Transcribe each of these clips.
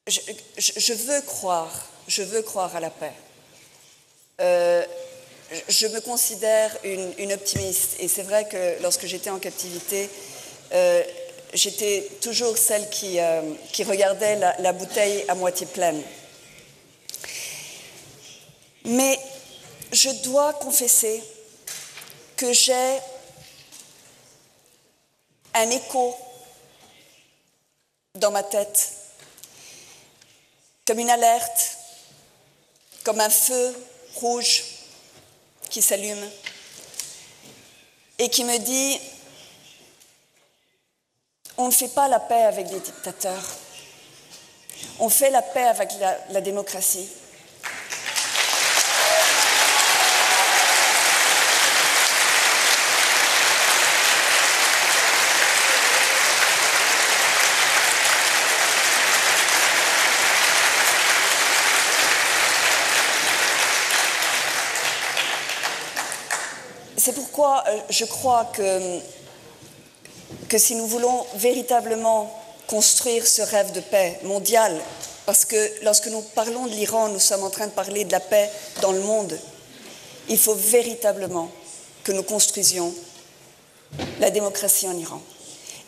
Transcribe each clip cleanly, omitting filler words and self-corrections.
je veux croire à la paix. Je me considère une optimiste, et c'est vrai que lorsque j'étais en captivité, j'étais toujours celle qui regardait la bouteille à moitié pleine. Mais je dois confesser que j'ai un écho dans ma tête, comme une alerte, comme un feu rouge qui s'allume et qui me dit: on ne fait pas la paix avec des dictateurs, on fait la paix avec la démocratie. C'est pourquoi je crois que si nous voulons véritablement construire ce rêve de paix mondial, parce que lorsque nous parlons de l'Iran, nous sommes en train de parler de la paix dans le monde, il faut véritablement que nous construisions la démocratie en Iran.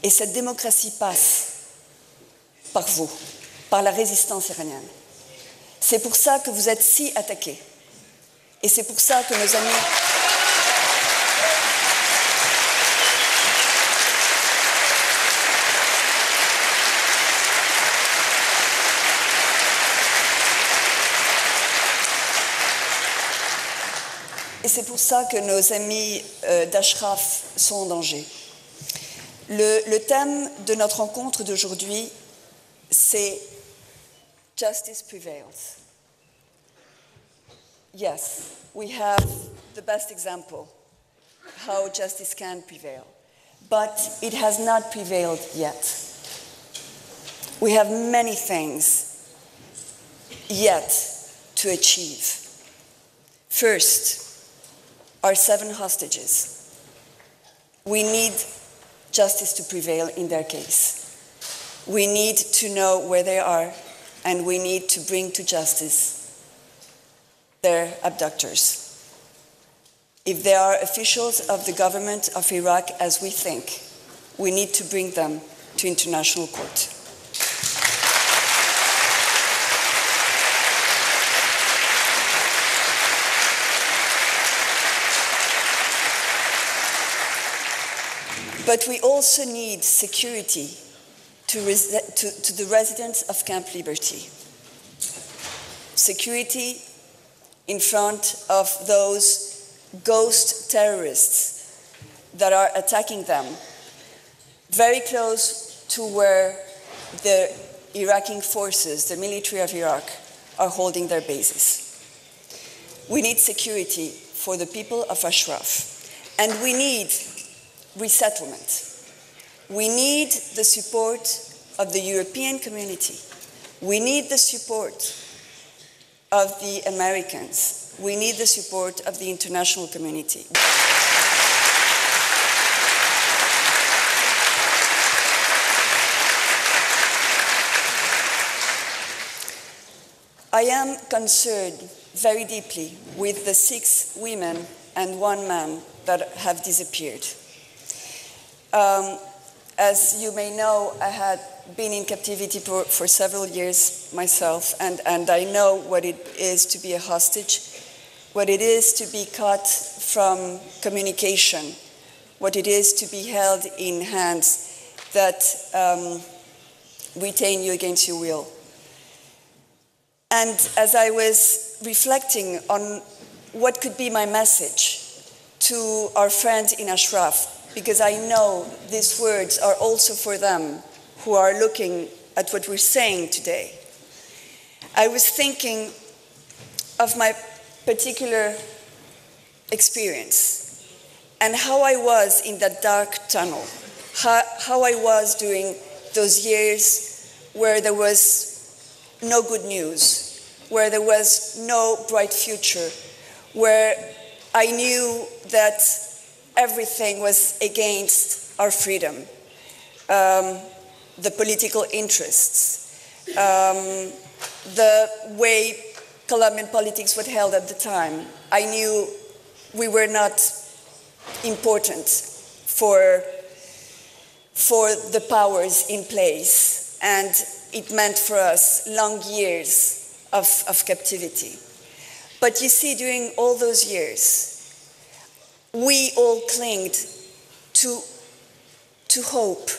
Et cette démocratie passe par vous, par la résistance iranienne. C'est pour ça que vous êtes si attaqués. Et c'est pour ça que nos amis... Et c'est pour ça que nos amis d'Ashraf sont en danger. Le thème de notre rencontre d'aujourd'hui, c'est « Justice prevails ». Yes, we have the best example how justice can prevail, but it has not prevailed yet. We have many things yet to achieve. First, our 7 hostages. We need justice to prevail in their case. We need to know where they are, and we need to bring to justice their abductors. If they are officials of the government of Iraq, as we think, we need to bring them to international court. But we also need security to the residents of Camp Liberty. Security in front of those ghost terrorists that are attacking them, very close to where the Iraqi forces, the military of Iraq, are holding their bases. We need security for the people of Ashraf, and we need resettlement. We need the support of the European community. We need the support of the Americans. We need the support of the international community. I am concerned very deeply with the 6 women and 1 man that have disappeared. As you may know, I had been in captivity for several years myself, and I know what it is to be a hostage, what it is to be cut from communication, what it is to be held in hands that retain you against your will. And as I was reflecting on what could be my message to our friends in Ashraf, because I know these words are also for them who are looking at what we're saying today, I was thinking of my particular experience and how I was in that dark tunnel, how I was during those years where there was no good news, where there was no bright future, where I knew that everything was against our freedom, the political interests, the way Colombian politics was held at the time. I knew we were not important for the powers in place, and it meant for us long years of captivity. But you see, during all those years, we all clinged to hope.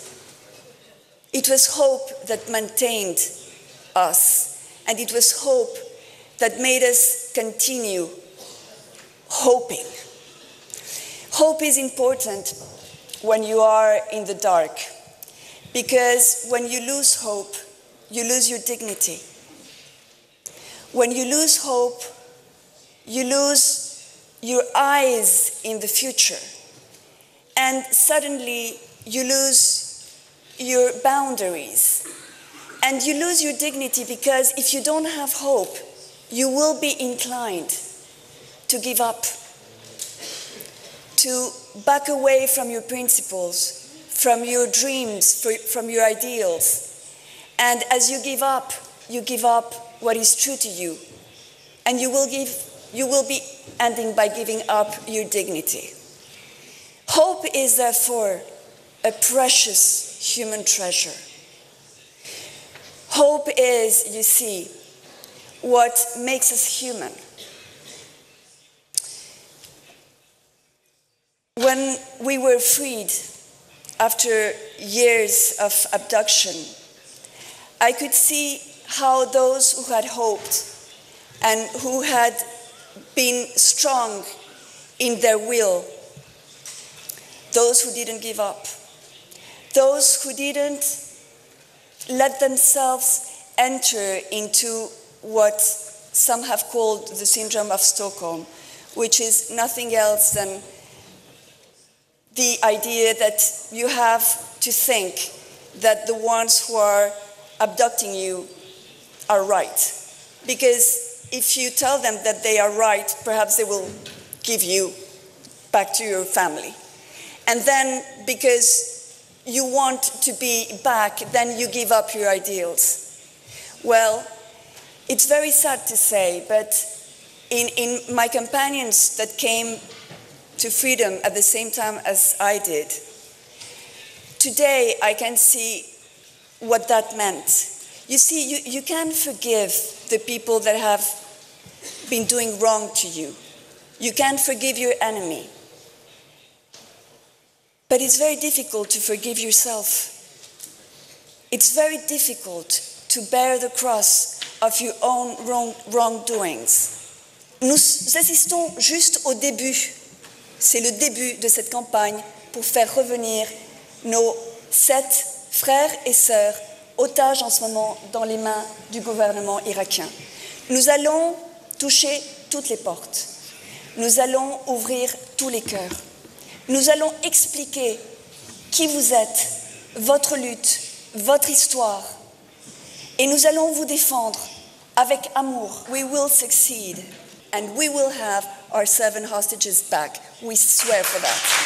It was hope that maintained us, and it was hope that made us continue hoping. Hope is important when you are in the dark, because when you lose hope, you lose your dignity. When you lose hope, you lose your eyes in the future, and suddenly you lose your boundaries, and you lose your dignity, because if you don't have hope, you will be inclined to give up, to back away from your principles, from your dreams, from your ideals. And as you give up what is true to you, and you will be ending by giving up your dignity. Hope is therefore a precious human treasure. Hope is, you see, what makes us human. When we were freed after years of abduction, I could see how those who had hoped and who had been strong in their will, those who didn't give up, those who didn't let themselves enter into what some have called the syndrome of Stockholm, which is nothing else than the idea that you have to think that the ones who are abducting you are right. Because if you tell them that they are right, perhaps they will give you back to your family. And then, because you want to be back, then you give up your ideals. Well, it's very sad to say, but in my companions that came to freedom at the same time as I did, today I can see what that meant. You see, you can't forgive the people that have been doing wrong to you. You can't forgive your enemy. But it's very difficult to forgive yourself. It's very difficult to bear the cross of your own wrongdoings. Nous assistons juste au début. C'est le début de cette campagne pour faire revenir nos 7 frères et sœurs otages en ce moment dans les mains du gouvernement irakien. Nous allons toucher toutes les portes. Nous allons ouvrir tous les cœurs. Nous allons expliquer qui vous êtes, votre lutte, votre histoire. Et nous allons vous défendre avec amour. We will succeed and we will have our 7 hostages back. We swear for that.